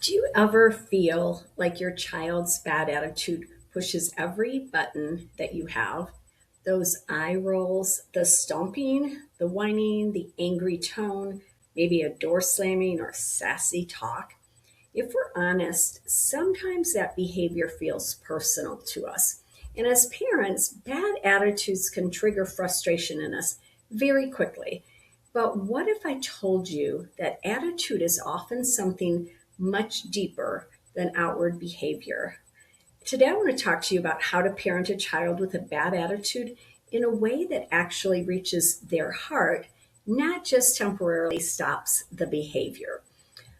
Do you ever feel like your child's bad attitude pushes every button that you have? Those eye rolls, the stomping, the whining, the angry tone, maybe a door slamming or sassy talk. If we're honest, sometimes that behavior feels personal to us. And as parents, bad attitudes can trigger frustration in us very quickly. But what if I told you that attitude is often something much deeper than outward behavior? Today, I want to talk to you about how to parent a child with a bad attitude in a way that actually reaches their heart, not just temporarily stops the behavior.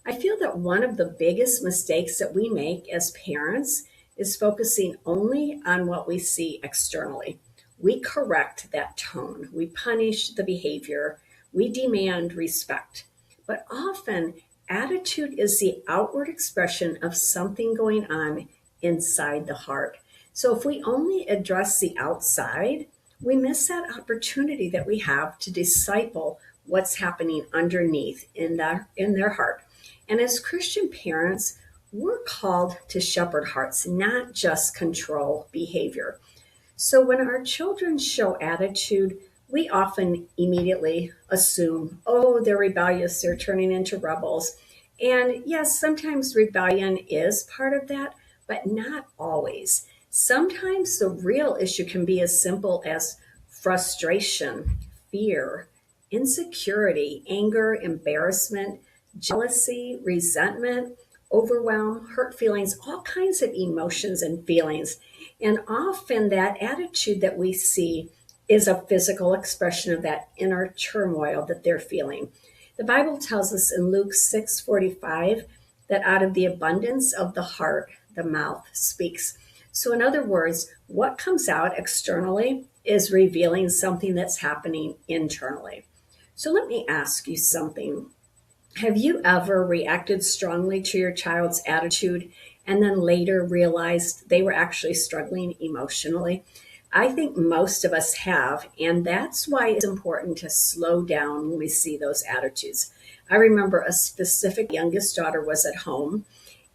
I feel that one of the biggest mistakes that we make as parents is focusing only on what we see externally. We correct that tone, we punish the behavior, we demand respect. But often, attitude is the outward expression of something going on inside the heart. So if we only address the outside, we miss that opportunity that we have to disciple what's happening underneath in their heart. And as Christian parents, we're called to shepherd hearts, not just control behavior. So when our children show attitude, we often immediately assume, oh, they're rebellious, they're turning into rebels. And yes, sometimes rebellion is part of that, but not always. Sometimes the real issue can be as simple as frustration, fear, insecurity, anger, embarrassment, jealousy, resentment, overwhelm, hurt feelings, all kinds of emotions and feelings. And often that attitude that we see is a physical expression of that inner turmoil that they're feeling. The Bible tells us in Luke 6:45 that out of the abundance of the heart, the mouth speaks. So, in other words, what comes out externally is revealing something that's happening internally. So, let me ask you something. Have you ever reacted strongly to your child's attitude and then later realized they were actually struggling emotionally? I think most of us have, and that's why it's important to slow down when we see those attitudes. I remember a specific youngest daughter was at home,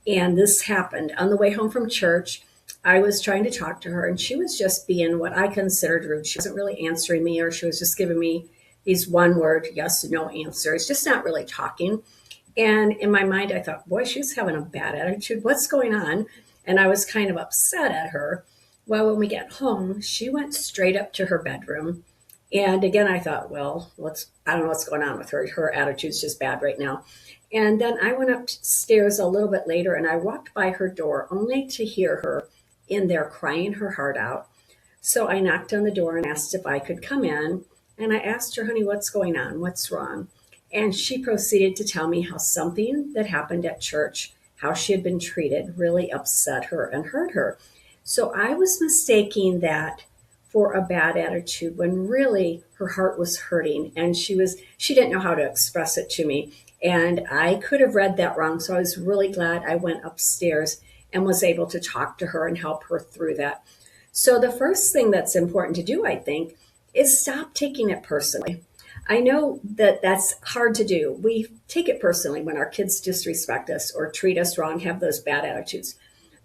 and this happened on the way home from church. I was trying to talk to her, and she was just being what I considered rude. She wasn't really answering me, or she was just giving me these one word yes, no answers, just not really talking. And in my mind, I thought, boy, she's having a bad attitude. What's going on? And I was kind of upset at her. Well, when we get home, she went straight up to her bedroom. And again, I thought, well, I don't know what's going on with her. Her attitude's just bad right now. And then I went upstairs a little bit later and I walked by her door only to hear her in there crying her heart out. So I knocked on the door and asked if I could come in. And I asked her, honey, what's going on? What's wrong? And she proceeded to tell me how something that happened at church, how she had been treated, really upset her and hurt her. So I was mistaking that for a bad attitude when really her heart was hurting and she didn't know how to express it to me. And I could have read that wrong. So I was really glad I went upstairs and was able to talk to her and help her through that. So the first thing that's important to do, I think, is stop taking it personally. I know that that's hard to do. We take it personally when our kids disrespect us or treat us wrong, have those bad attitudes.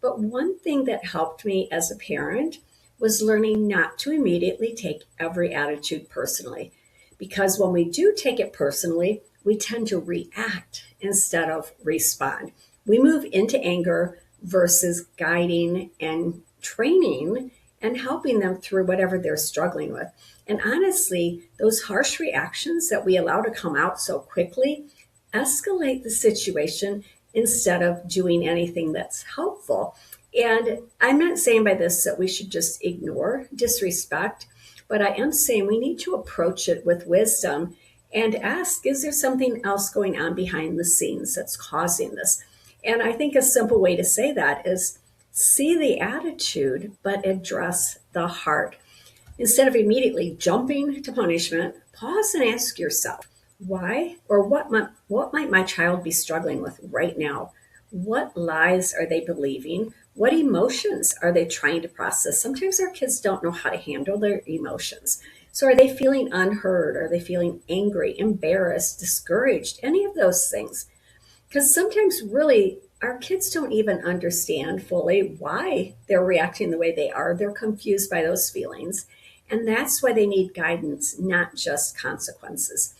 But one thing that helped me as a parent was learning not to immediately take every attitude personally. Because when we do take it personally, we tend to react instead of respond. We move into anger versus guiding and training and helping them through whatever they're struggling with. And honestly, those harsh reactions that we allow to come out so quickly escalate the situation instead of doing anything that's helpful. And I'm not saying by this that we should just ignore disrespect, but I am saying we need to approach it with wisdom and ask, is there something else going on behind the scenes that's causing this? And I think a simple way to say that is see the attitude, but address the heart. Instead of immediately jumping to punishment, pause and ask yourself, why or what might my child be struggling with right now? What lies are they believing? What emotions are they trying to process? Sometimes our kids don't know how to handle their emotions. So are they feeling unheard? Are they feeling angry, embarrassed, discouraged? Any of those things. Because sometimes, really, our kids don't even understand fully why they're reacting the way they are. They're confused by those feelings. And that's why they need guidance, not just consequences.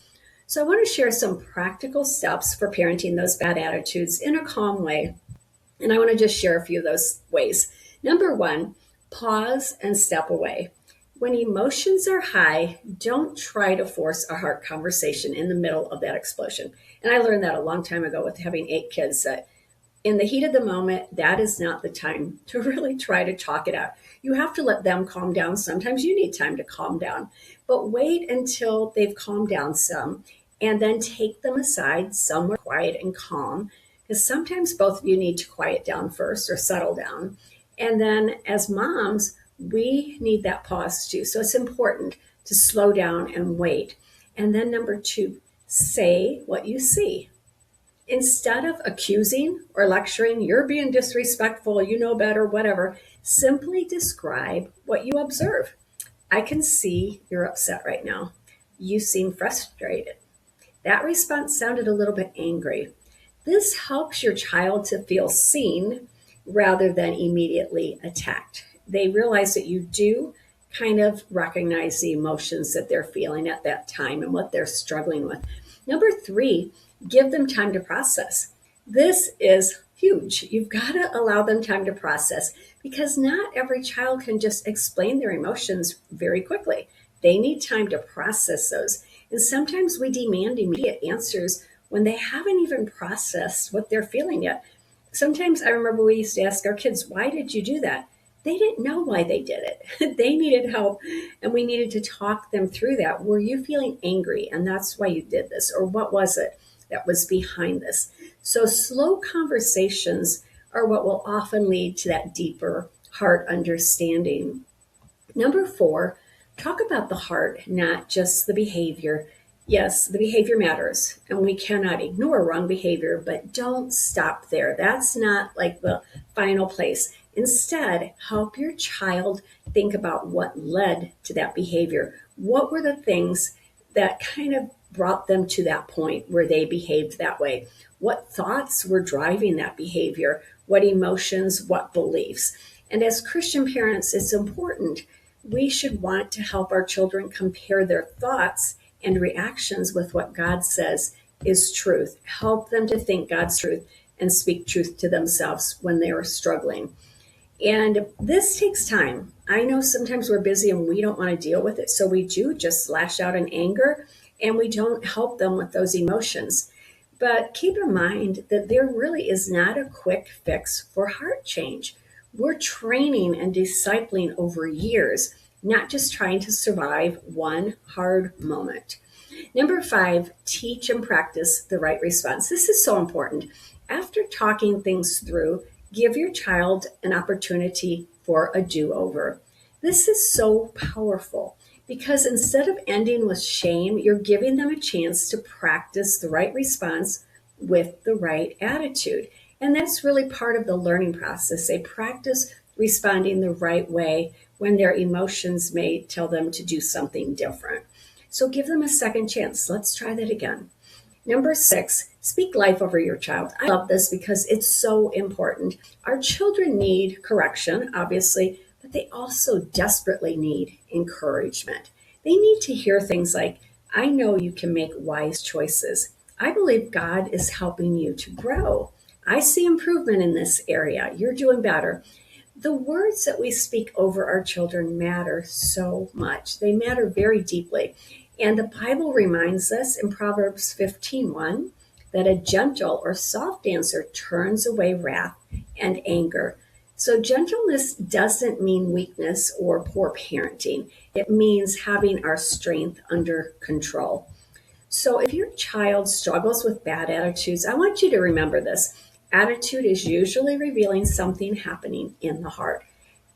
So, I want to share some practical steps for parenting those bad attitudes in a calm way. And I want to just share a few of those ways. Number one, pause and step away. When emotions are high, don't try to force a heart conversation in the middle of that explosion. And I learned that a long time ago with having 8 kids, that in the heat of the moment, that is not the time to really try to talk it out. You have to let them calm down. Sometimes you need time to calm down, but wait until they've calmed down some and then take them aside somewhere quiet and calm. Because sometimes both of you need to quiet down first or settle down. And then as moms, we need that pause too. So it's important to slow down and wait. And then number two, say what you see. Instead of accusing or lecturing, you're being disrespectful, you know better, whatever, simply describe what you observe. I can see you're upset right now. You seem frustrated. That response sounded a little bit angry. This helps your child to feel seen rather than immediately attacked. They realize that you do kind of recognize the emotions that they're feeling at that time and what they're struggling with. Number three, give them time to process. This is huge. You've got to allow them time to process because not every child can just explain their emotions very quickly. They need time to process those. And sometimes we demand immediate answers when they haven't even processed what they're feeling yet. Sometimes I remember we used to ask our kids, why did you do that? They didn't know why they did it. They needed help, and we needed to talk them through that. Were you feeling angry, and that's why you did this? Or what was it that was behind this? So, slow conversations are what will often lead to that deeper heart understanding. Number four, talk about the heart, not just the behavior. Yes, the behavior matters, and we cannot ignore wrong behavior, but don't stop there. That's not like the final place. Instead, help your child think about what led to that behavior. What were the things that kind of brought them to that point where they behaved that way? What thoughts were driving that behavior? What emotions, what beliefs? And as Christian parents, it's important. We should want to help our children compare their thoughts and reactions with what God says is truth. Help them to think God's truth and speak truth to themselves when they are struggling. And this takes time. I know sometimes we're busy and we don't want to deal with it. So we do just lash out in anger and we don't help them with those emotions. But keep in mind that there really is not a quick fix for heart change. We're training and discipling over years, not just trying to survive one hard moment. Number five, teach and practice the right response. This is so important. After talking things through, give your child an opportunity for a do-over. This is so powerful because instead of ending with shame, you're giving them a chance to practice the right response with the right attitude. And that's really part of the learning process. They practice responding the right way when their emotions may tell them to do something different. So give them a second chance. Let's try that again. Number six, speak life over your child. I love this because it's so important. Our children need correction, obviously, but they also desperately need encouragement. They need to hear things like, I know you can make wise choices. I believe God is helping you to grow. I see improvement in this area. You're doing better. The words that we speak over our children matter so much. They matter very deeply. And the Bible reminds us in Proverbs 15:1 that a gentle or soft answer turns away wrath and anger. So gentleness doesn't mean weakness or poor parenting. It means having our strength under control. So if your child struggles with bad attitudes, I want you to remember this. Attitude is usually revealing something happening in the heart.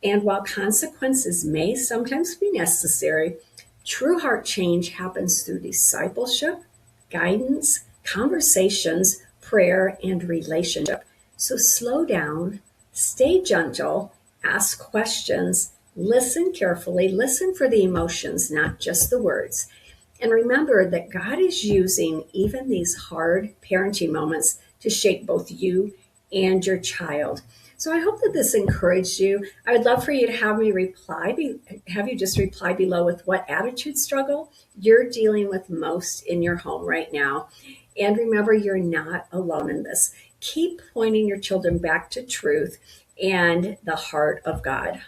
And while consequences may sometimes be necessary, true heart change happens through discipleship, guidance, conversations, prayer, and relationship. So slow down, stay gentle, ask questions, listen carefully, listen for the emotions, not just the words. And remember that God is using even these hard parenting moments to shape both you and your child. So I hope that this encouraged you. I would love for you to have me have you just reply below with what attitude struggle you're dealing with most in your home right now. And remember, you're not alone in this. Keep pointing your children back to truth and the heart of God.